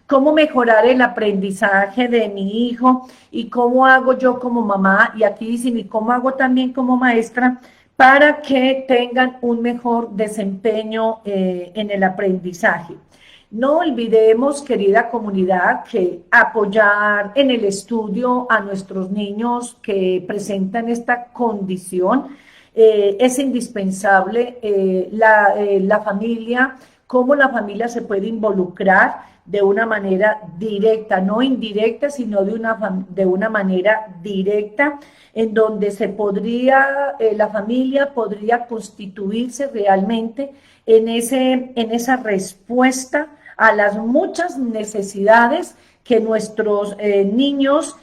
cómo mejorar el aprendizaje de mi hijo y cómo hago yo como mamá, y aquí dicen, y cómo hago también como maestra, para que tengan un mejor desempeño en el aprendizaje. No olvidemos, querida comunidad, que apoyar en el estudio a nuestros niños que presentan esta condición es indispensable. La familia, cómo la familia se puede involucrar de una manera directa, no indirecta, sino de una manera directa, en donde la familia podría constituirse realmente en esa respuesta a las muchas necesidades que nuestros niños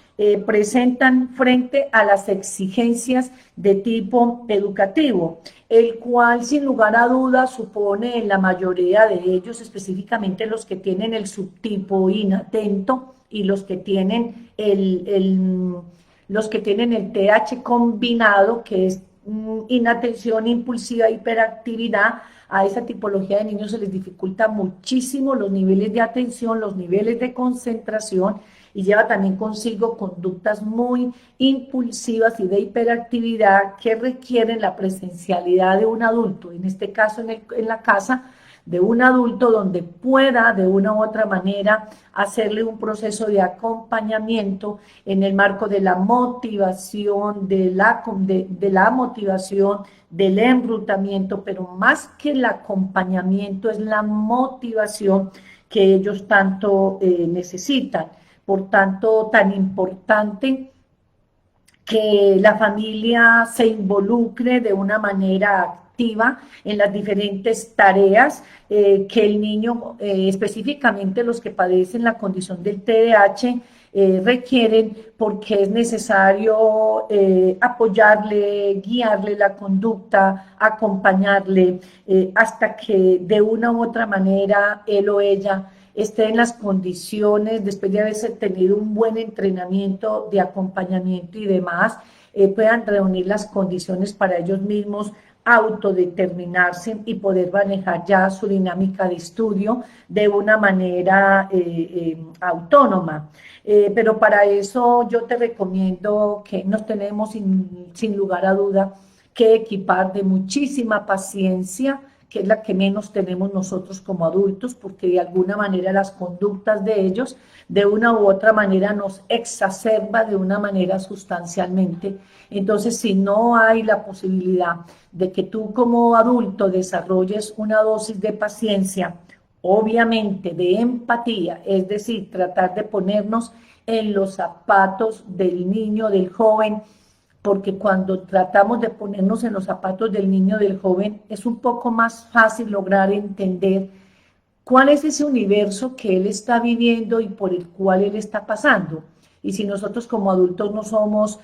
presentan frente a las exigencias de tipo educativo, el cual sin lugar a dudas supone en la mayoría de ellos, específicamente los que tienen el subtipo inatento y los que tienen el TH combinado, que es inatención, impulsiva, hiperactividad. A esa tipología de niños se les dificulta muchísimo los niveles de atención, los niveles de concentración, y lleva también consigo conductas muy impulsivas y de hiperactividad que requieren la presencialidad de un adulto, en este caso en la casa, de un adulto donde pueda de una u otra manera hacerle un proceso de acompañamiento en el marco de la motivación, de la motivación, del enrutamiento, pero más que el acompañamiento es la motivación que ellos tanto necesitan. Por tanto, tan importante que la familia se involucre de una manera activa en las diferentes tareas que el niño, específicamente los que padecen la condición del TDAH, requieren, porque es necesario apoyarle, guiarle la conducta, acompañarle, hasta que de una u otra manera él o ella esté en las condiciones, después de haberse tenido un buen entrenamiento de acompañamiento y demás, puedan reunir las condiciones para ellos mismos autodeterminarse y poder manejar ya su dinámica de estudio de una manera autónoma. Pero para eso yo te recomiendo que nos tenemos sin lugar a duda que equipar de muchísima paciencia, que es la que menos tenemos nosotros como adultos, porque de alguna manera las conductas de ellos, de una u otra manera, nos exacerba de una manera sustancialmente. Entonces, si no hay la posibilidad de que tú como adulto desarrolles una dosis de paciencia, obviamente de empatía, es decir, tratar de ponernos en los zapatos del niño, del joven, porque cuando tratamos de ponernos en los zapatos del niño, del joven, es un poco más fácil lograr entender cuál es ese universo que él está viviendo y por el cual él está pasando. Y si nosotros como adultos no somos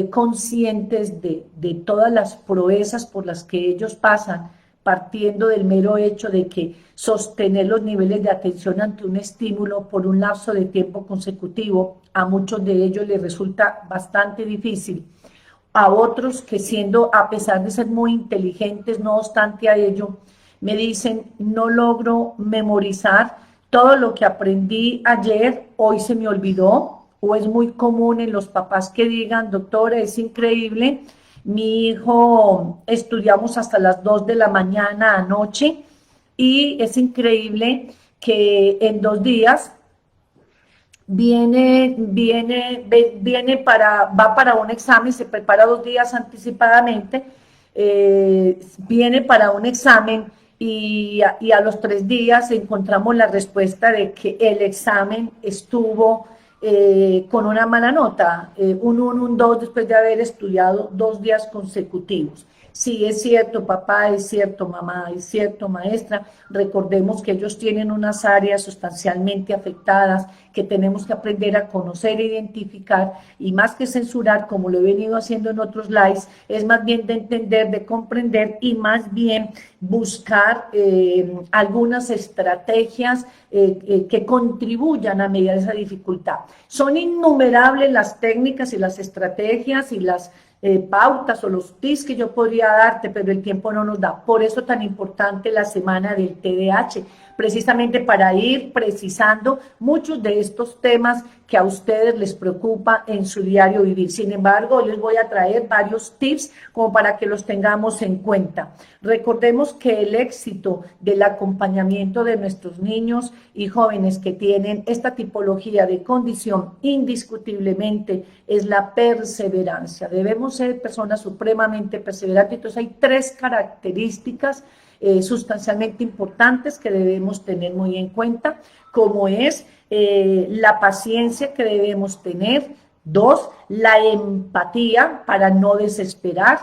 conscientes de todas las proezas por las que ellos pasan, partiendo del mero hecho de que sostener los niveles de atención ante un estímulo por un lapso de tiempo consecutivo, a muchos de ellos les resulta bastante difícil. A otros que a pesar de ser muy inteligentes, no obstante a ello, me dicen, no logro memorizar todo lo que aprendí ayer, hoy se me olvidó, o es muy común en los papás que digan, doctora, es increíble, mi hijo estudiamos hasta las 2 de la mañana anoche y es increíble que en 2 días va para un examen, se prepara 2 días anticipadamente, viene para un examen y a los 3 días encontramos la respuesta de que el examen estuvo con una mala nota, un 1, un 2, después de haber estudiado 2 días consecutivos. Sí, es cierto, papá, es cierto, mamá, es cierto, maestra. Recordemos que ellos tienen unas áreas sustancialmente afectadas que tenemos que aprender a conocer e identificar, y más que censurar, como lo he venido haciendo en otros lives, es más bien de entender, de comprender y más bien buscar algunas estrategias que contribuyan a mediar esa dificultad. Son innumerables las técnicas y las estrategias y las pautas o los tips que yo podría darte, pero el tiempo no nos da. Por eso tan importante la semana del TDAH, precisamente para ir precisando muchos de estos temas que a ustedes les preocupa en su diario vivir. Sin embargo, hoy les voy a traer varios tips como para que los tengamos en cuenta. Recordemos que el éxito del acompañamiento de nuestros niños y jóvenes que tienen esta tipología de condición indiscutiblemente es la perseverancia. Debemos ser personas supremamente perseverantes. Entonces hay 3 características sustancialmente importantes que debemos tener muy en cuenta, como es la paciencia que debemos tener, 2, la empatía para no desesperar,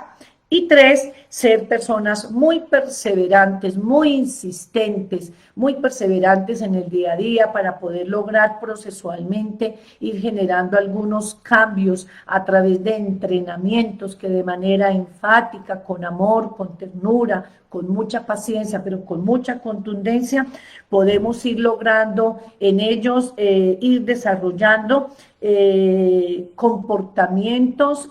y 3, ser personas muy perseverantes, muy insistentes, muy perseverantes en el día a día para poder lograr procesualmente ir generando algunos cambios a través de entrenamientos que de manera enfática, con amor, con ternura, con mucha paciencia, pero con mucha contundencia, podemos ir logrando en ellos, ir desarrollando comportamientos,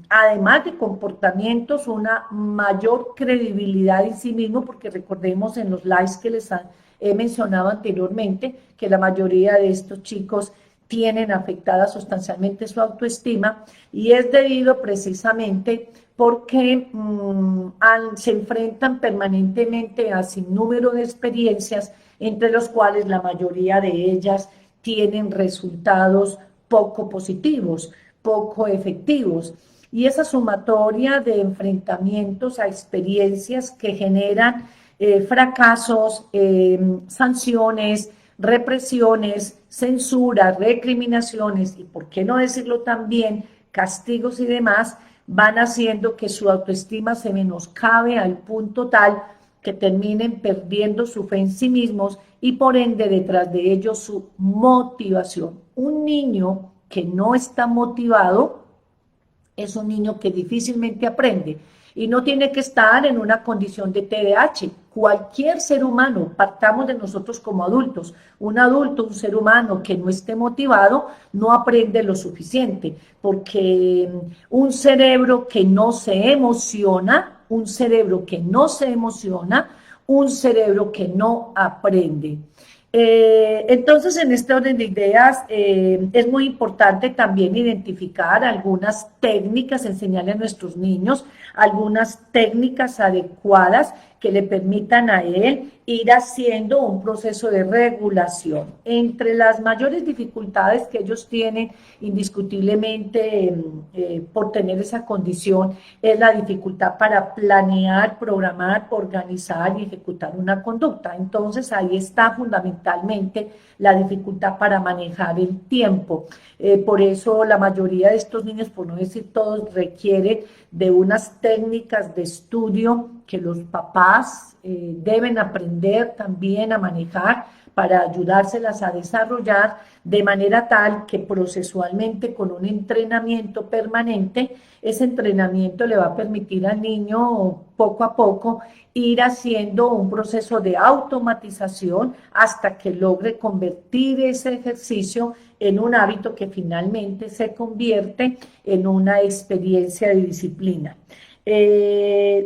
además de comportamientos, una mayor credibilidad en sí mismo, porque recordemos en los lives que les he mencionado anteriormente, que la mayoría de estos chicos tienen afectada sustancialmente su autoestima, y es debido precisamente porque se enfrentan permanentemente a sinnúmero de experiencias, entre los cuales la mayoría de ellas tienen resultados poco positivos, poco efectivos. Y esa sumatoria de enfrentamientos a experiencias que generan fracasos, sanciones, represiones, censura, recriminaciones y, por qué no decirlo también, castigos y demás, van haciendo que su autoestima se menoscabe al punto tal que terminen perdiendo su fe en sí mismos y por ende detrás de ellos su motivación. Un niño que no está motivado es un niño que difícilmente aprende y no tiene que estar en una condición de TDAH. Cualquier ser humano, partamos de nosotros como adultos, un adulto, un ser humano que no esté motivado, no aprende lo suficiente, porque un cerebro que no se emociona, un cerebro que no se emociona, un cerebro que no aprende. Entonces, en este orden de ideas, es muy importante también identificar algunas técnicas, enseñarle a nuestros niños algunas técnicas adecuadas que le permitan a él ir haciendo un proceso de regulación. Entre las mayores dificultades que ellos tienen, indiscutiblemente, por tener esa condición, es la dificultad para planear, programar, organizar y ejecutar una conducta. Entonces, ahí está fundamentalmente la dificultad para manejar el tiempo. Por eso la mayoría de estos niños, por no decir todos, requieren de unas técnicas de estudio que los papás deben aprender también a manejar para ayudárselas a desarrollar de manera tal que procesualmente, con un entrenamiento permanente, ese entrenamiento le va a permitir al niño poco a poco ir haciendo un proceso de automatización hasta que logre convertir ese ejercicio en un hábito que finalmente se convierte en una experiencia de disciplina.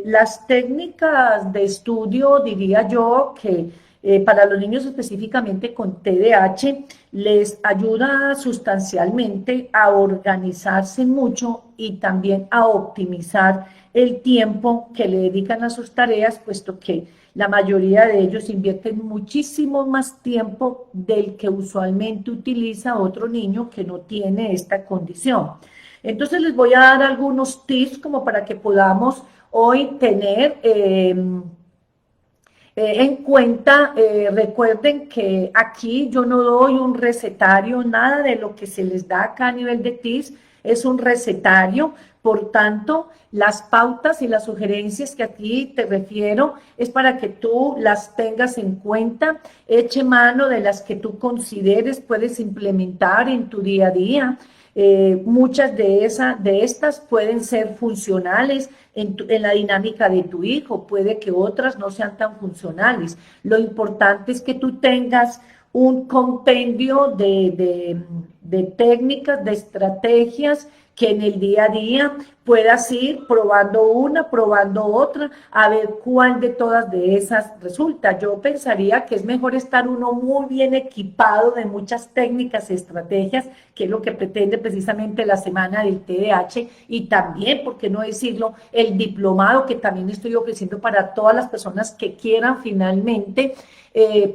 Las técnicas de estudio, diría yo, que para los niños específicamente con TDAH, les ayuda sustancialmente a organizarse mucho y también a optimizar el tiempo que le dedican a sus tareas, puesto que la mayoría de ellos invierten muchísimo más tiempo del que usualmente utiliza otro niño que no tiene esta condición. Entonces les voy a dar algunos tips como para que podamos hoy tener en cuenta. Recuerden que aquí yo no doy un recetario, nada de lo que se les da acá a nivel de tips es un recetario. Por tanto, las pautas y las sugerencias que aquí te refiero es para que tú las tengas en cuenta, eche mano de las que tú consideres puedes implementar en tu día a día. Muchas de estas pueden ser funcionales en la dinámica de tu hijo, puede que otras no sean tan funcionales. Lo importante es que tú tengas un compendio de técnicas, de estrategias que en el día a día puedas ir probando una, probando otra, a ver cuál de todas de esas resulta. Yo pensaría que es mejor estar uno muy bien equipado de muchas técnicas y estrategias, que es lo que pretende precisamente la semana del TDAH, y también, por qué no decirlo, el diplomado que también estoy ofreciendo para todas las personas que quieran finalmente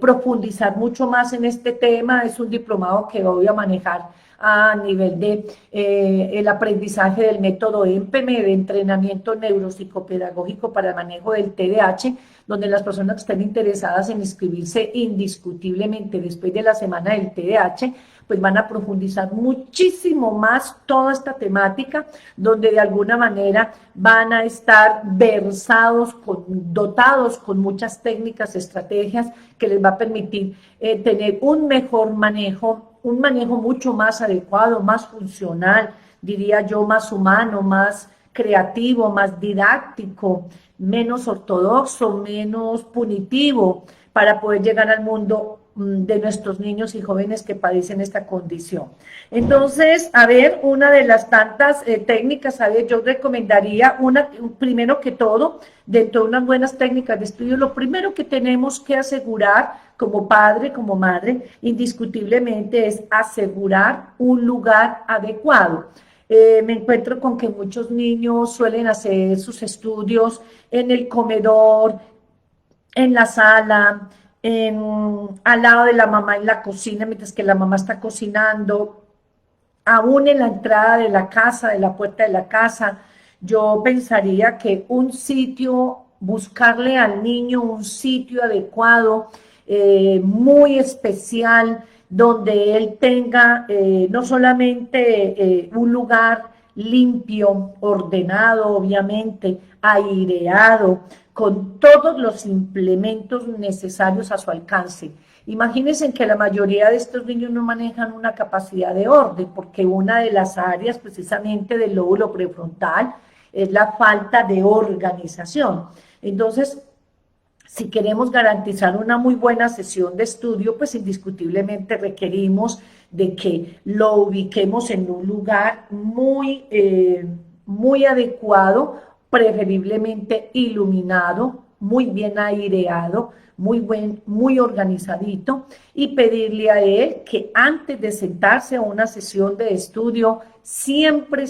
profundizar mucho más en este tema. Es un diplomado que voy a manejar a nivel de el aprendizaje del método EMPEME, de entrenamiento neuropsicopedagógico para el manejo del TDAH, donde las personas que estén interesadas en inscribirse indiscutiblemente después de la semana del TDAH, pues van a profundizar muchísimo más toda esta temática, donde de alguna manera van a estar versados, dotados con muchas técnicas, estrategias que les va a permitir tener un mejor manejo, un manejo mucho más adecuado, más funcional, diría yo, más humano, más creativo, más didáctico, menos ortodoxo, menos punitivo, para poder llegar al mundo de nuestros niños y jóvenes que padecen esta condición. Entonces, a ver, una de las tantas técnicas, a ver, yo recomendaría una, primero que todo, dentro de unas buenas técnicas de estudio, lo primero que tenemos que asegurar como padre, como madre, indiscutiblemente es asegurar un lugar adecuado. Me encuentro con que muchos niños suelen hacer sus estudios en el comedor, en la sala, al lado de la mamá en la cocina, mientras que la mamá está cocinando, aún en la entrada de la casa, de la puerta de la casa. Yo pensaría que un sitio, buscarle al niño un sitio adecuado, muy especial, donde él tenga no solamente un lugar limpio, ordenado, obviamente, aireado, con todos los implementos necesarios a su alcance. Imagínense que la mayoría de estos niños no manejan una capacidad de orden, porque una de las áreas precisamente del lóbulo prefrontal es la falta de organización. Entonces, si queremos garantizar una muy buena sesión de estudio, pues indiscutiblemente requerimos de que lo ubiquemos en un lugar muy adecuado, preferiblemente iluminado, muy bien aireado, muy organizadito, y pedirle a él que antes de sentarse a una sesión de estudio, siempre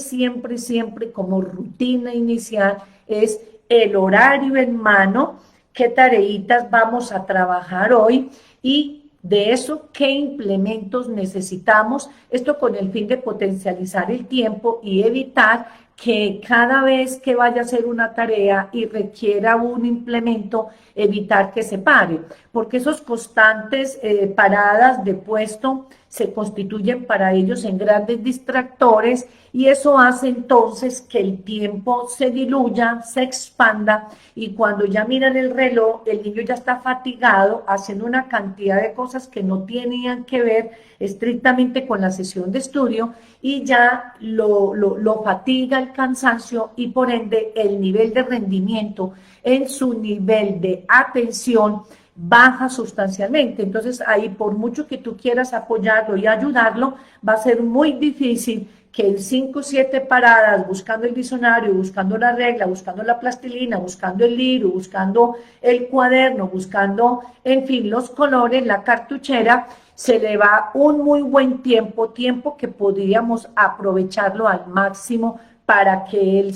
como rutina inicial, es el horario en mano, qué tareitas vamos a trabajar hoy y de eso qué implementos necesitamos, esto con el fin de potencializar el tiempo y evitar que cada vez que vaya a hacer una tarea y requiera un implemento, evitar que se pare, porque esos constantes paradas de puesto se constituyen para ellos en grandes distractores y eso hace entonces que el tiempo se diluya, se expanda y cuando ya miran el reloj, el niño ya está fatigado haciendo una cantidad de cosas que no tenían que ver estrictamente con la sesión de estudio y ya lo fatiga el cansancio y por ende el nivel de rendimiento en su nivel de atención baja sustancialmente. Entonces ahí por mucho que tú quieras apoyarlo y ayudarlo, va a ser muy difícil que en 5 o 7 paradas, buscando el diccionario, buscando la regla, buscando la plastilina, buscando el libro, buscando el cuaderno, buscando, en fin, los colores, la cartuchera, se le va un muy buen tiempo que podríamos aprovecharlo al máximo para que él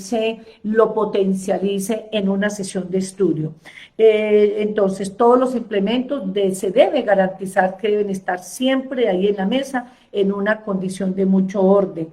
lo potencialice en una sesión de estudio. Entonces, todos los implementos se debe garantizar que deben estar siempre ahí en la mesa en una condición de mucho orden.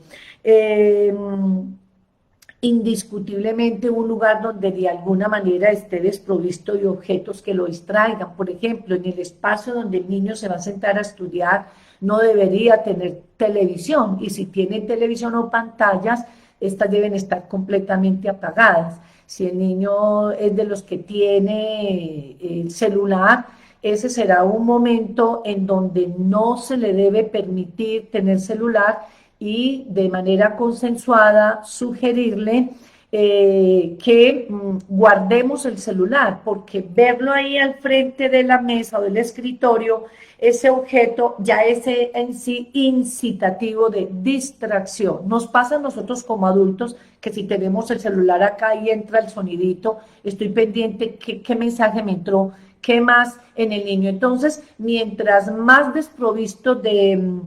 Indiscutiblemente un lugar donde de alguna manera esté desprovisto de objetos que lo distraigan. Por ejemplo, en el espacio donde el niño se va a sentar a estudiar, no debería tener televisión, y si tiene televisión o pantallas, estas deben estar completamente apagadas. Si el niño es de los que tiene el celular, ese será un momento en donde no se le debe permitir tener celular y de manera consensuada sugerirle que guardemos el celular, porque verlo ahí al frente de la mesa o del escritorio, ese objeto ya es en sí incitativo de distracción. Nos pasa a nosotros como adultos que si tenemos el celular acá y entra el sonidito, estoy pendiente qué mensaje me entró, qué más en el niño. Entonces, mientras más desprovisto de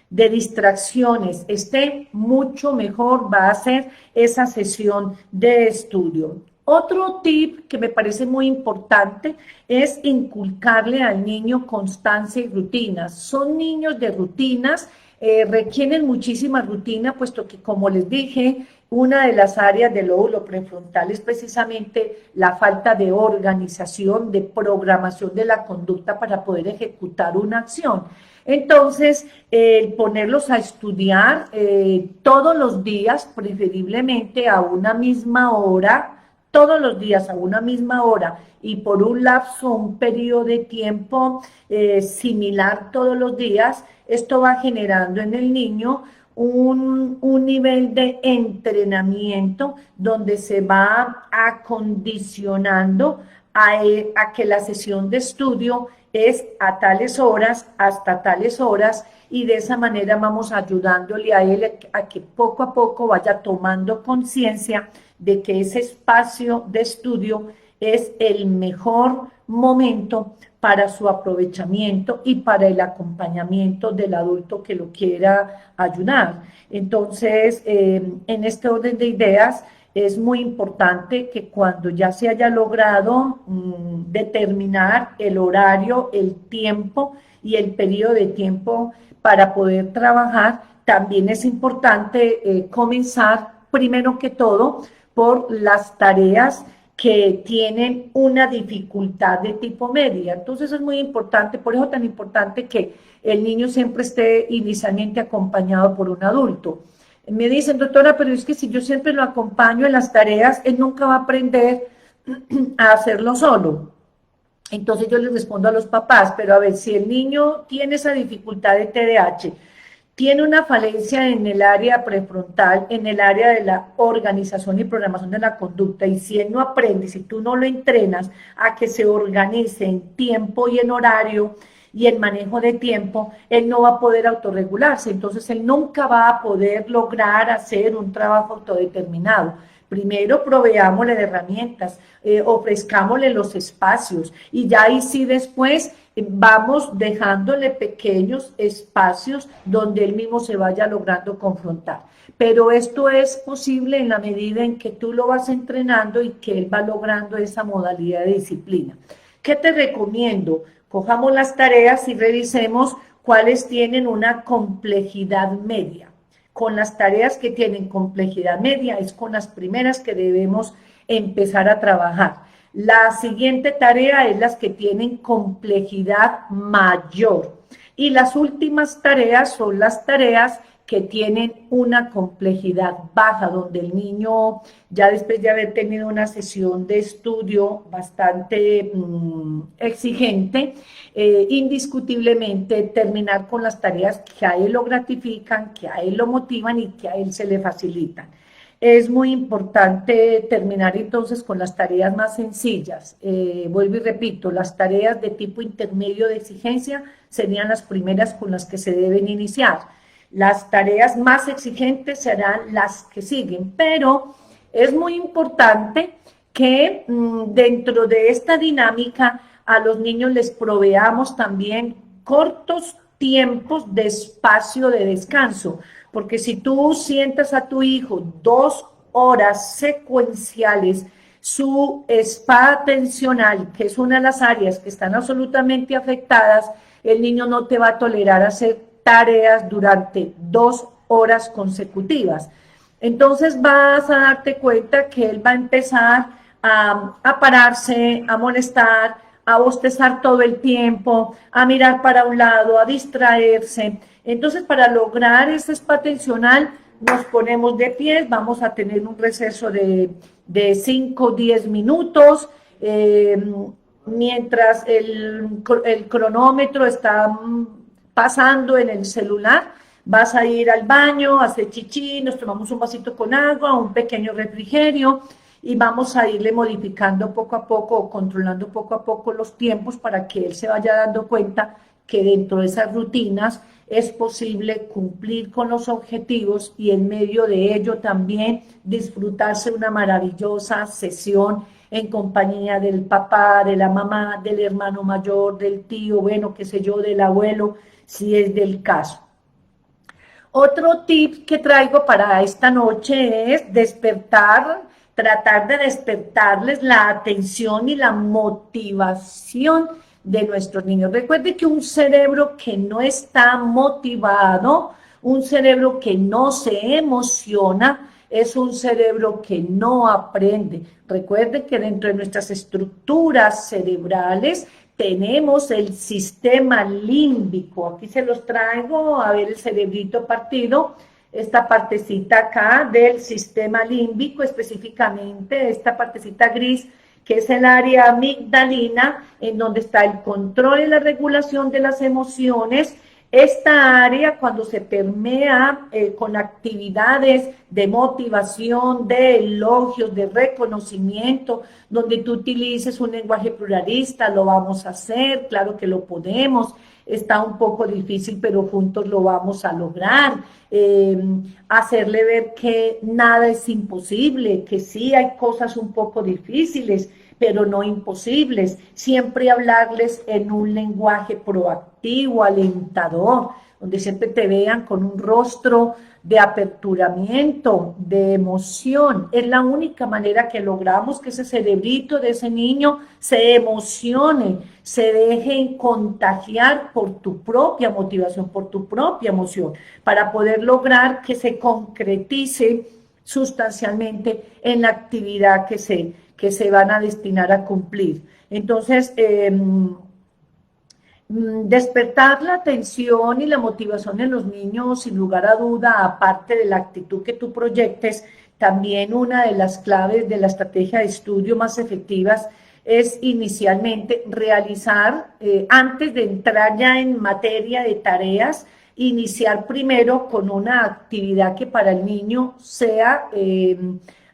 distracciones esté, mucho mejor va a ser esa sesión de estudio. Otro tip que me parece muy importante es inculcarle al niño constancia y rutinas. Son niños de rutinas, requieren muchísima rutina, puesto que, como les dije, una de las áreas del lóbulo prefrontal es precisamente la falta de organización, de programación de la conducta para poder ejecutar una acción. Entonces, ponerlos a estudiar todos los días, preferiblemente a una misma hora, todos los días a una misma hora y por un lapso, un periodo de tiempo similar todos los días, esto va generando en el niño un nivel de entrenamiento donde se va acondicionando a que la sesión de estudio es a tales horas, hasta tales horas, y de esa manera vamos ayudándole a él a que poco a poco vaya tomando conciencia de que ese espacio de estudio es el mejor momento para su aprovechamiento y para el acompañamiento del adulto que lo quiera ayudar. Entonces, en este orden de ideas, es muy importante que cuando ya se haya logrado determinar el horario, el tiempo y el periodo de tiempo para poder trabajar, también es importante comenzar primero que todo por las tareas que tienen una dificultad de tipo media. Entonces es muy importante, por eso tan importante que el niño siempre esté inicialmente acompañado por un adulto. Me dicen, doctora, pero es que si yo siempre lo acompaño en las tareas, él nunca va a aprender a hacerlo solo. Entonces yo les respondo a los papás, pero a ver, si el niño tiene esa dificultad de TDAH, tiene una falencia en el área prefrontal, en el área de la organización y programación de la conducta, y si él no aprende, si tú no lo entrenas a que se organice en tiempo y en horario y en manejo de tiempo, él no va a poder autorregularse, entonces él nunca va a poder lograr hacer un trabajo autodeterminado. Primero proveámosle de herramientas, ofrezcámosle los espacios y ya ahí sí después vamos dejándole pequeños espacios donde él mismo se vaya logrando confrontar. Pero esto es posible en la medida en que tú lo vas entrenando y que él va logrando esa modalidad de disciplina. ¿Qué te recomiendo? Cojamos las tareas y revisemos cuáles tienen una complejidad media. Con las tareas que tienen complejidad media es con las primeras que debemos empezar a trabajar. La siguiente tarea es las que tienen complejidad mayor. Y las últimas tareas son las tareas que tienen una complejidad baja, donde el niño, ya después de haber tenido una sesión de estudio bastante exigente, indiscutiblemente terminar con las tareas que a él lo gratifican, que a él lo motivan y que a él se le facilitan. Es muy importante terminar entonces con las tareas más sencillas. Vuelvo y repito, las tareas de tipo intermedio de exigencia serían las primeras con las que se deben iniciar. Las tareas más exigentes serán las que siguen, pero es muy importante que dentro de esta dinámica a los niños les proveamos también cortos tiempos de espacio de descanso, porque si tú sientas a tu hijo 2 horas secuenciales, su spa atencional, que es una de las áreas que están absolutamente afectadas, el niño no te va a tolerar hacer tareas durante 2 horas consecutivas. Entonces vas a darte cuenta que él va a empezar a pararse, a molestar, a bostezar todo el tiempo, a mirar para un lado, a distraerse. Entonces, para lograr ese spa atencional, nos ponemos de pie, vamos a tener un receso de 5 o 10 minutos, mientras el cronómetro está pasando en el celular, Vas a ir al baño, a hacer chichi, nos tomamos un vasito con agua, un pequeño refrigerio y vamos a irle modificando poco a poco o controlando poco a poco los tiempos para que él se vaya dando cuenta que dentro de esas rutinas es posible cumplir con los objetivos y en medio de ello también disfrutarse una maravillosa sesión en compañía del papá, de la mamá, del hermano mayor, del tío, bueno, qué sé yo, del abuelo, si es del caso. Otro tip que traigo para esta noche es despertar, tratar de despertarles la atención y la motivación de nuestros niños. Recuerde que un cerebro que no está motivado, un cerebro que no se emociona, es un cerebro que no aprende. Recuerde que dentro de nuestras estructuras cerebrales tenemos el sistema límbico. Aquí se los traigo, a ver el cerebrito partido, esta partecita acá del sistema límbico, específicamente esta partecita gris, que es el área amigdalina, en donde está el control y la regulación de las emociones. Esta área, cuando se permea con actividades de motivación, de elogios, de reconocimiento, donde tú utilices un lenguaje pluralista, lo vamos a hacer, claro que lo podemos, está un poco difícil, pero juntos lo vamos a lograr. Hacerle ver que nada es imposible, que sí hay cosas un poco difíciles, pero no imposibles. Siempre hablarles en un lenguaje proactivo, alentador, donde siempre te vean con un rostro de aperturamiento, de emoción. Es la única manera que logramos que ese cerebrito de ese niño se emocione, se deje contagiar por tu propia motivación, por tu propia emoción, para poder lograr que se concretice sustancialmente en la actividad que se van a destinar a cumplir. Entonces, despertar la atención y la motivación en los niños, sin lugar a duda, aparte de la actitud que tú proyectes, también una de las claves de la estrategia de estudio más efectivas es inicialmente realizar, antes de entrar ya en materia de tareas, iniciar primero con una actividad que para el niño sea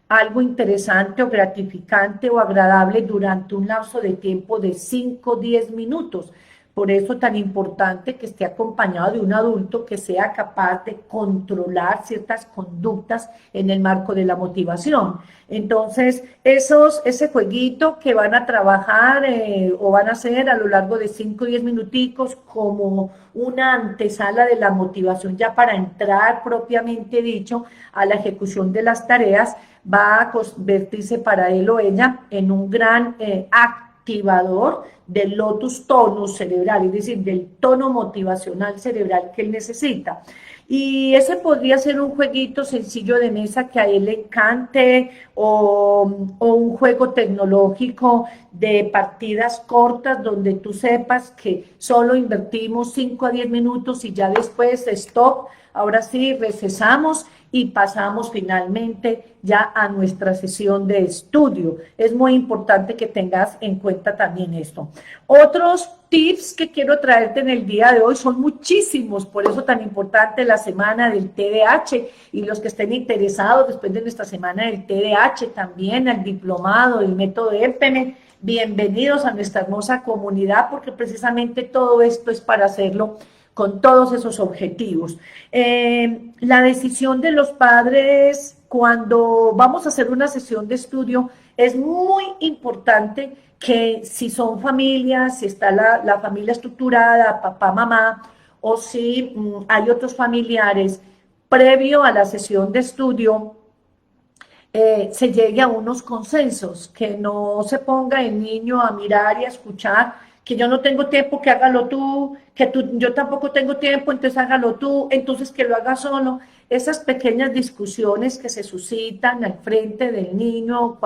algo interesante o gratificante o agradable durante un lapso de tiempo de 5 o 10 minutos. Por eso tan importante que esté acompañado de un adulto que sea capaz de controlar ciertas conductas en el marco de la motivación. Entonces, ese jueguito que van a trabajar o van a hacer a lo largo de 5 o 10 minuticos como una antesala de la motivación ya para entrar propiamente dicho a la ejecución de las tareas, va a convertirse para él o ella en un gran activador del lotus tonus cerebral, es decir, del tono motivacional cerebral que él necesita. Y ese podría ser un jueguito sencillo de mesa que a él le encante o un juego tecnológico de partidas cortas donde tú sepas que solo invertimos 5 a 10 minutos y ya después stop, ahora sí recesamos y pasamos finalmente ya a nuestra sesión de estudio. Es muy importante que tengas en cuenta también esto. Otros tips que quiero traerte en el día de hoy son muchísimos, por eso tan importante la semana del TDAH y los que estén interesados después de nuestra semana del TDAH también al diplomado del método EPM, bienvenidos a nuestra hermosa comunidad porque precisamente todo esto es para hacerlo con todos esos objetivos. La decisión de los padres cuando vamos a hacer una sesión de estudio es muy importante que si son familias, si está la familia estructurada, papá, mamá, o si hay otros familiares, previo a la sesión de estudio, se llegue a unos consensos, que no se ponga el niño a mirar y a escuchar, que yo no tengo tiempo, que hágalo tú, yo tampoco tengo tiempo, entonces hágalo tú, entonces que lo haga solo. Esas pequeñas discusiones que se suscitan al frente del niño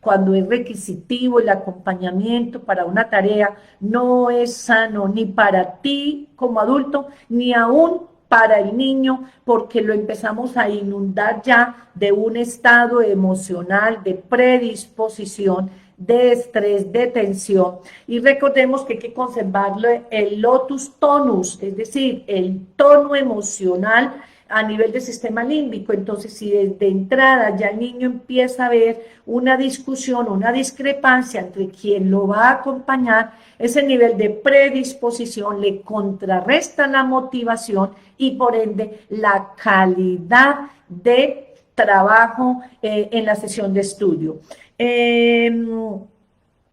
cuando es requisitivo el acompañamiento para una tarea, no es sano ni para ti como adulto, ni aún para el niño, porque lo empezamos a inundar ya de un estado emocional de predisposición de estrés, de tensión. Y recordemos que hay que conservarlo el lotus tonus, es decir, el tono emocional a nivel del sistema límbico. Entonces, si desde entrada ya el niño empieza a ver una discusión, una discrepancia entre quien lo va a acompañar, ese nivel de predisposición le contrarresta la motivación y por ende la calidad de trabajo en la sesión de estudio.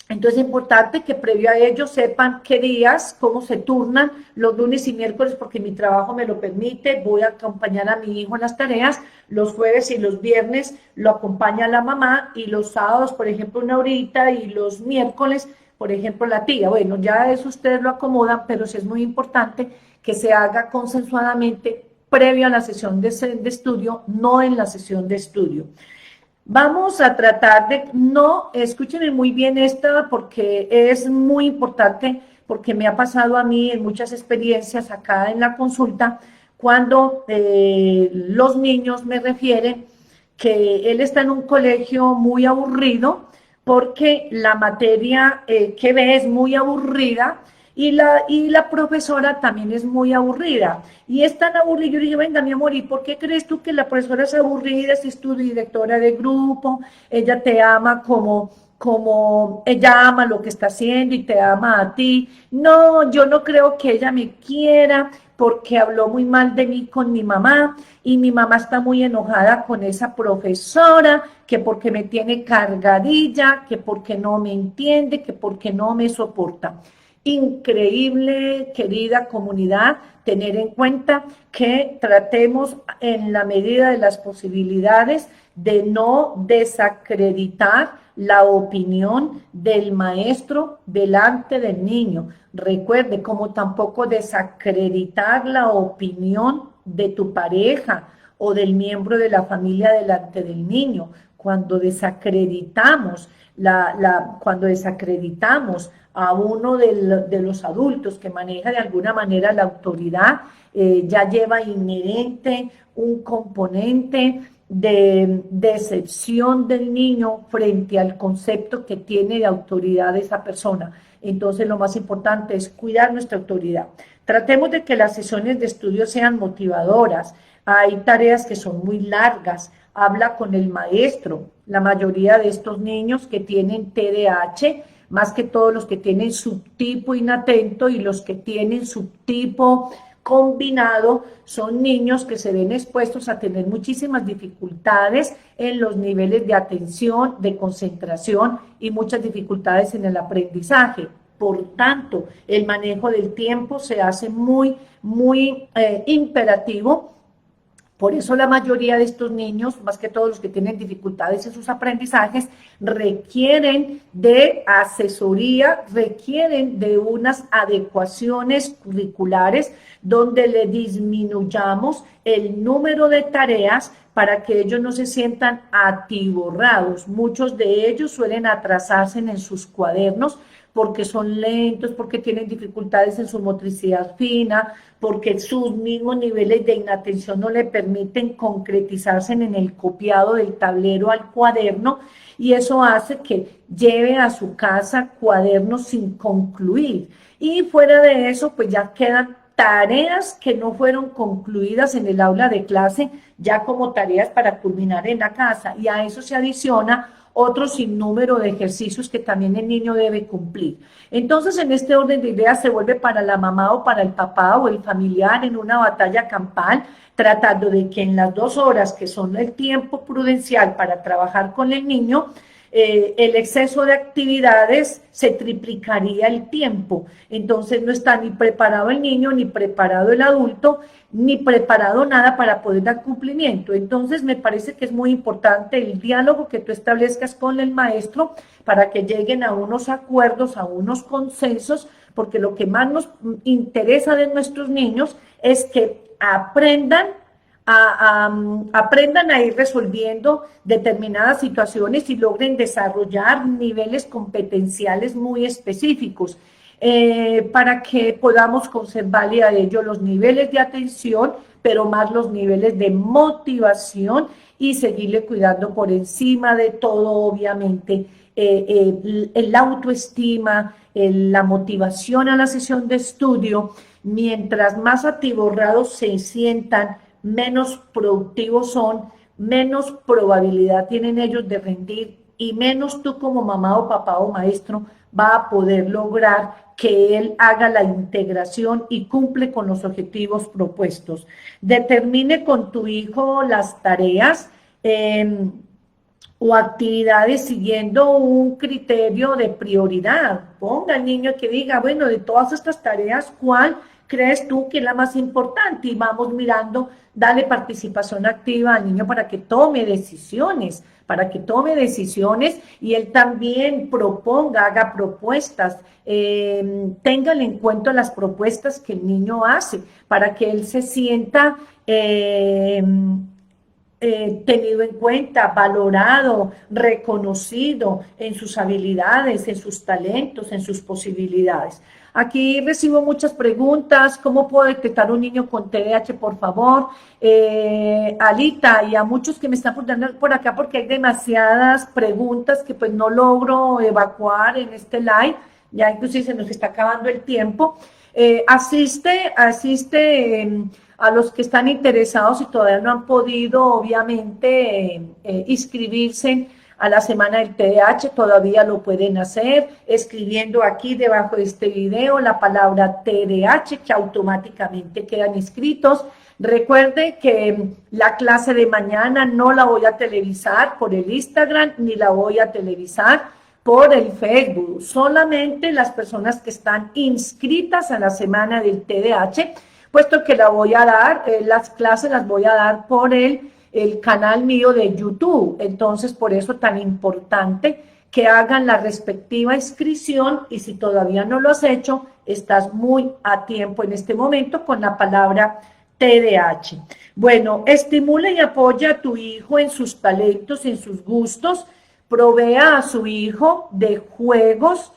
Entonces es importante que previo a ello sepan qué días, cómo se turnan los lunes y miércoles, porque mi trabajo me lo permite, voy a acompañar a mi hijo en las tareas, los jueves y los viernes lo acompaña la mamá, y los sábados, por ejemplo, una horita, y los miércoles, por ejemplo, la tía. Bueno, ya eso ustedes lo acomodan, pero sí es muy importante que se haga consensuadamente previo a la sesión de estudio, no en la sesión de estudio. Vamos a tratar de, no, escúchenme muy bien esta porque es muy importante, porque me ha pasado a mí en muchas experiencias acá en la consulta, cuando los niños me refieren que él está en un colegio muy aburrido porque la materia que ve es muy aburrida y la profesora también es muy aburrida. Y es tan aburrida, yo le digo, venga, mi amor, ¿y por qué crees tú que la profesora es aburrida si es tu directora de grupo? Ella te ama como ella ama lo que está haciendo y te ama a ti. No, yo no creo que ella me quiera porque habló muy mal de mí con mi mamá y mi mamá está muy enojada con esa profesora, que porque me tiene cargadilla, que porque no me entiende, que porque no me soporta. Increíble, querida comunidad, tener en cuenta que tratemos en la medida de las posibilidades de no desacreditar la opinión del maestro delante del niño. Recuerde, como tampoco desacreditar la opinión de tu pareja o del miembro de la familia delante del niño. Cuando desacreditamos cuando desacreditamos a uno de los adultos que maneja de alguna manera la autoridad, ya lleva inherente un componente de decepción del niño frente al concepto que tiene de autoridad de esa persona. Entonces lo más importante es cuidar nuestra autoridad. Tratemos de que las sesiones de estudio sean motivadoras. Hay tareas que son muy largas. Habla con el maestro. La mayoría de estos niños que tienen TDAH, más que todos los que tienen subtipo inatento y los que tienen subtipo combinado, son niños que se ven expuestos a tener muchísimas dificultades en los niveles de atención, de concentración y muchas dificultades en el aprendizaje. Por tanto, el manejo del tiempo se hace muy imperativo. Por eso la mayoría de estos niños, más que todos los que tienen dificultades en sus aprendizajes, requieren de asesoría, requieren de unas adecuaciones curriculares donde le disminuyamos el número de tareas para que ellos no se sientan atiborrados. Muchos de ellos suelen atrasarse en sus cuadernos porque son lentos, porque tienen dificultades en su motricidad fina, porque sus mismos niveles de inatención no le permiten concretizarse en el copiado del tablero al cuaderno, y eso hace que lleve a su casa cuadernos sin concluir. Y fuera de eso, pues ya quedan tareas que no fueron concluidas en el aula de clase, ya como tareas para culminar en la casa, y a eso se adiciona otro sinnúmero de ejercicios que también el niño debe cumplir. Entonces, en este orden de ideas se vuelve para la mamá o para el papá o el familiar en una batalla campal, tratando de que en las 2 horas que son el tiempo prudencial para trabajar con el niño, el exceso de actividades se triplicaría el tiempo. Entonces no está ni preparado el niño, ni preparado el adulto, ni preparado nada para poder dar cumplimiento. Entonces me parece que es muy importante el diálogo que tú establezcas con el maestro para que lleguen a unos acuerdos, a unos consensos, porque lo que más nos interesa de nuestros niños es que aprendan a ir resolviendo determinadas situaciones y logren desarrollar niveles competenciales muy específicos, para que podamos conservarle a ellos los niveles de atención, pero más los niveles de motivación, y seguirle cuidando por encima de todo, obviamente, la autoestima, la motivación a la sesión de estudio. Mientras más atiborrados se sientan, menos productivos son, menos probabilidad tienen ellos de rendir y menos tú como mamá o papá o maestro va a poder lograr que él haga la integración y cumple con los objetivos propuestos. Determine con tu hijo las tareas o actividades siguiendo un criterio de prioridad. Ponga al niño que diga, bueno, de todas estas tareas, ¿cuál crees tú que es la más importante? Y vamos mirando, dale participación activa al niño para que tome decisiones, y él también proponga, haga propuestas, tengan en cuenta las propuestas que el niño hace para que él se sienta tenido en cuenta, valorado, reconocido en sus habilidades, en sus talentos, en sus posibilidades. Aquí recibo muchas preguntas. ¿Cómo puedo detectar un niño con TDAH, por favor? Alita, y a muchos que me están preguntando por acá porque hay demasiadas preguntas que pues no logro evacuar en este live. Ya inclusive se nos está acabando el tiempo. Asiste a los que están interesados y todavía no han podido, obviamente, inscribirse a la Semana del TDAH, todavía lo pueden hacer escribiendo aquí debajo de este video la palabra TDAH, que automáticamente quedan inscritos. Recuerde que la clase de mañana no la voy a televisar por el Instagram, ni la voy a televisar por el Facebook. Solamente las personas que están inscritas a la Semana del TDAH, puesto que la voy a dar, las clases las voy a dar por el canal mío de YouTube. Entonces, por eso tan importante que hagan la respectiva inscripción, y si todavía no lo has hecho, estás muy a tiempo en este momento con la palabra TDAH. Bueno, estimula y apoya a tu hijo en sus talentos, en sus gustos, provea a su hijo de juegos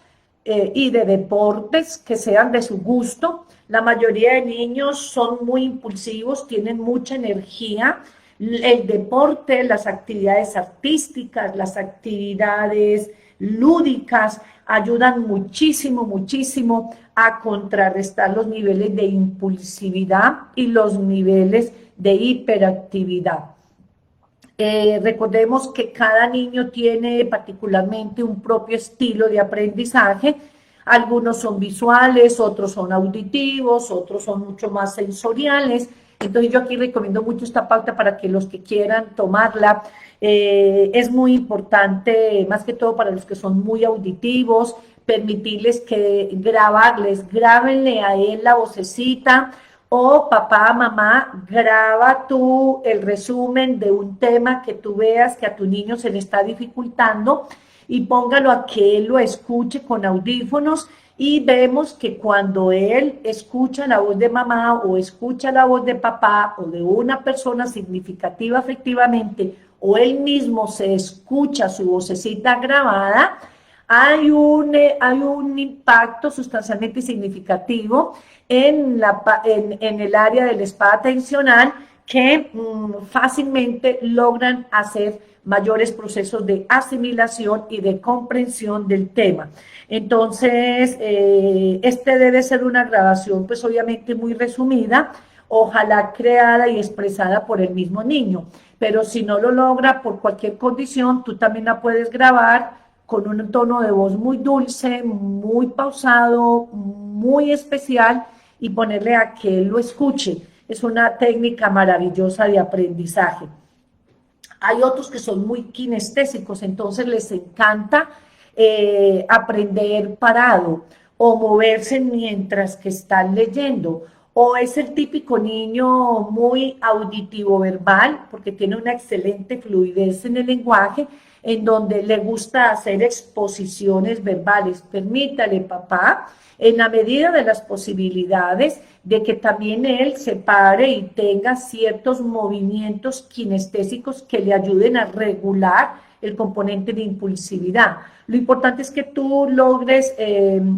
y de deportes que sean de su gusto. La mayoría de niños son muy impulsivos, tienen mucha energía. El deporte, las actividades artísticas, las actividades lúdicas ayudan muchísimo, muchísimo a contrarrestar los niveles de impulsividad y los niveles de hiperactividad. Recordemos que cada niño tiene particularmente un propio estilo de aprendizaje. Algunos son visuales, otros son auditivos, otros son mucho más sensoriales. Entonces yo aquí recomiendo mucho esta pauta para que los que quieran tomarla. Es muy importante, más que todo para los que son muy auditivos, permitirles que grábenle a él la vocecita, o papá, mamá, graba tú el resumen de un tema que tú veas que a tu niño se le está dificultando y póngalo a que él lo escuche con audífonos, y vemos que cuando él escucha la voz de mamá o escucha la voz de papá o de una persona significativa efectivamente, o él mismo se escucha su vocecita grabada, hay un impacto sustancialmente significativo en el área del spa atencional, que fácilmente logran hacer mayores procesos de asimilación y de comprensión del tema. Entonces, este debe ser una grabación, pues obviamente muy resumida, ojalá creada y expresada por el mismo niño, pero si no lo logra por cualquier condición, tú también la puedes grabar con un tono de voz muy dulce, muy pausado, muy especial, y ponerle a que él lo escuche. Es una técnica maravillosa de aprendizaje. Hay otros que son muy kinestésicos, entonces les encanta aprender parado o moverse mientras que están leyendo. O es el típico niño muy auditivo verbal, porque tiene una excelente fluidez en el lenguaje, en donde le gusta hacer exposiciones verbales. Permítale, papá, en la medida de las posibilidades, de que también él se pare y tenga ciertos movimientos kinestésicos que le ayuden a regular el componente de impulsividad. Lo importante es que tú logres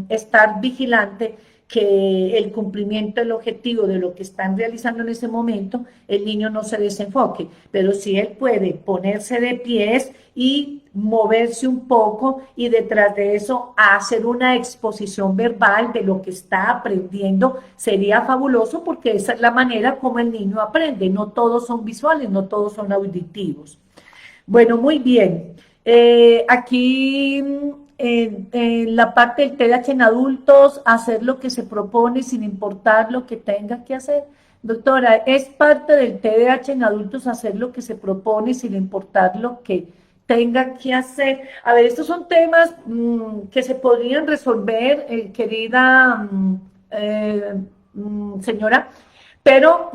estar vigilante que el cumplimiento del objetivo de lo que están realizando en ese momento, el niño no se desenfoque, pero si él puede ponerse de pies y moverse un poco y detrás de eso hacer una exposición verbal de lo que está aprendiendo, sería fabuloso porque esa es la manera como el niño aprende. No todos son visuales, no todos son auditivos. Bueno, muy bien. Aquí en la parte del TDAH en adultos, hacer lo que se propone sin importar lo que tenga que hacer. Doctora, ¿es parte del TDAH en adultos hacer lo que se propone sin importar lo que tenga que hacer? A ver, estos son temas que se podrían resolver, querida señora, pero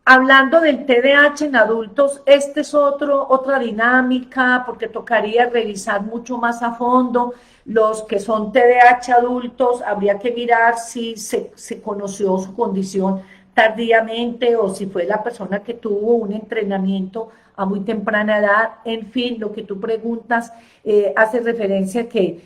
hablando del TDAH en adultos, este es otra dinámica, porque tocaría revisar mucho más a fondo los que son TDAH adultos, habría que mirar si se conoció su condición tardíamente o si fue la persona que tuvo un entrenamiento a muy temprana edad. En fin, lo que tú preguntas hace referencia que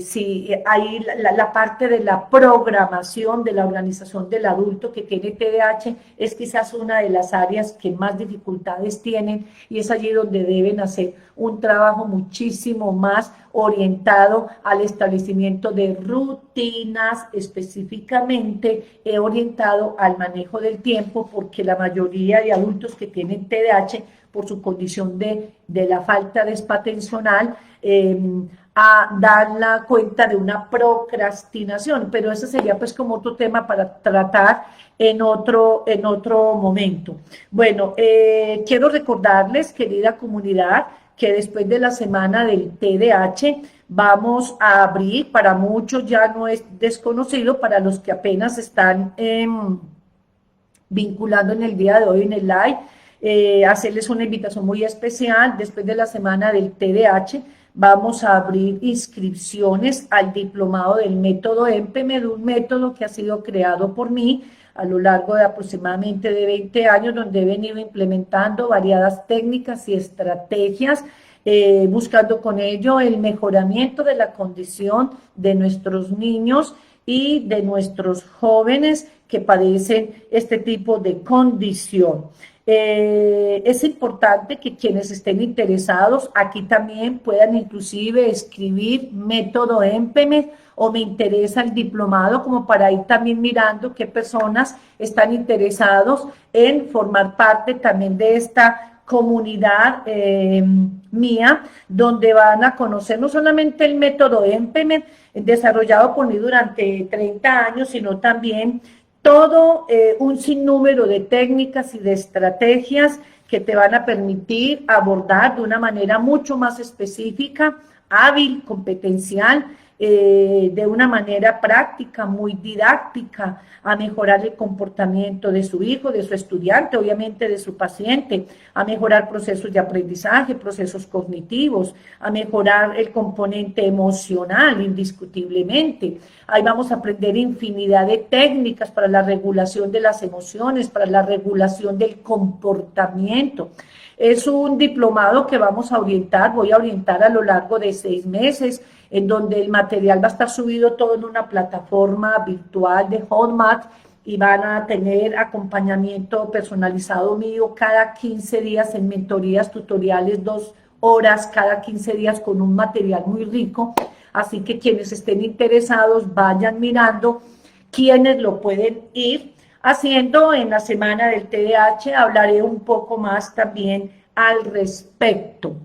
si hay la parte de la programación de la organización del adulto que tiene TDAH es quizás una de las áreas que más dificultades tienen, y es allí donde deben hacer un trabajo muchísimo más orientado al establecimiento de rutinas, específicamente orientado al manejo del tiempo, porque la mayoría de adultos que tienen TDAH por su condición de la falta de spa atencional, dan la cuenta de una procrastinación, pero ese sería pues como otro tema para tratar en otro momento. Bueno, quiero recordarles, querida comunidad, que después de la semana del TDAH vamos a abrir, para muchos ya no es desconocido, para los que apenas están vinculando en el día de hoy en el live, hacerles una invitación muy especial. Después de la semana del TDAH vamos a abrir inscripciones al diplomado del método EMPEMED, un método que ha sido creado por mí a lo largo de aproximadamente de 20 años, donde he venido implementando variadas técnicas y estrategias, buscando con ello el mejoramiento de la condición de nuestros niños y de nuestros jóvenes que padecen este tipo de condición. Es importante que quienes estén interesados aquí también puedan inclusive escribir método EMPEMED o me interesa el diplomado, como para ir también mirando qué personas están interesados en formar parte también de esta comunidad mía, donde van a conocer no solamente el método EMPEMED desarrollado por mí durante 30 años, sino también todo un sinnúmero de técnicas y de estrategias que te van a permitir abordar de una manera mucho más específica, hábil, competencial, de una manera práctica, muy didáctica, a mejorar el comportamiento de su hijo, de su estudiante, obviamente de su paciente, a mejorar procesos de aprendizaje, procesos cognitivos, a mejorar el componente emocional, indiscutiblemente. Ahí vamos a aprender infinidad de técnicas para la regulación de las emociones, para la regulación del comportamiento. Es un diplomado que vamos a orientar, voy a orientar a lo largo de 6 meses, en donde el material va a estar subido todo en una plataforma virtual de Hotmart, y van a tener acompañamiento personalizado mío cada 15 días en mentorías, tutoriales, 2 horas cada 15 días con un material muy rico. Así que quienes estén interesados vayan mirando quiénes lo pueden ir haciendo. En la semana del TDAH hablaré un poco más también al respecto.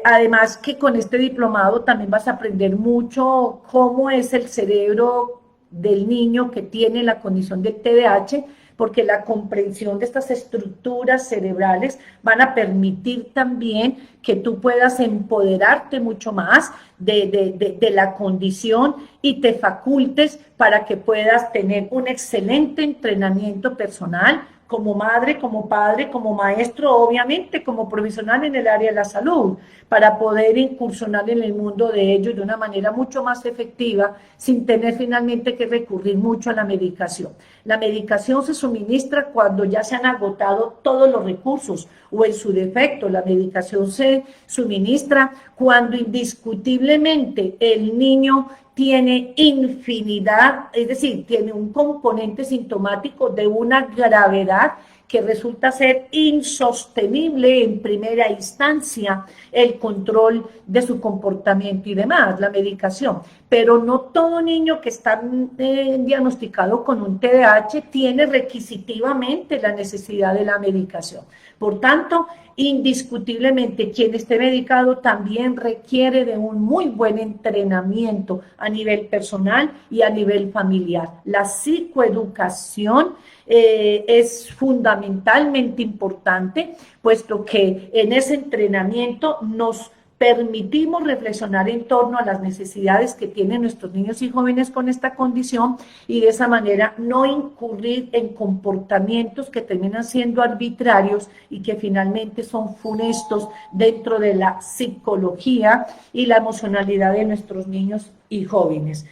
Además que con este diplomado también vas a aprender mucho cómo es el cerebro del niño que tiene la condición del TDAH, porque la comprensión de estas estructuras cerebrales van a permitir también que tú puedas empoderarte mucho más de la condición y te facultes para que puedas tener un excelente entrenamiento personal como madre, como padre, como maestro, obviamente como profesional en el área de la salud, para poder incursionar en el mundo de ellos de una manera mucho más efectiva, sin tener finalmente que recurrir mucho a la medicación. La medicación se suministra cuando ya se han agotado todos los recursos, o en su defecto, la medicación se suministra cuando indiscutiblemente el niño tiene infinidad, es decir, tiene un componente sintomático de una gravedad que resulta ser insostenible en primera instancia el control de su comportamiento y demás, la medicación. Pero no todo niño que está diagnosticado con un TDAH tiene requisitivamente la necesidad de la medicación. Por tanto, indiscutiblemente quien esté medicado también requiere de un muy buen entrenamiento a nivel personal y a nivel familiar. La psicoeducación es fundamentalmente importante, puesto que en ese entrenamiento nos permitimos reflexionar en torno a las necesidades que tienen nuestros niños y jóvenes con esta condición y de esa manera no incurrir en comportamientos que terminan siendo arbitrarios y que finalmente son funestos dentro de la psicología y la emocionalidad de nuestros niños y jóvenes.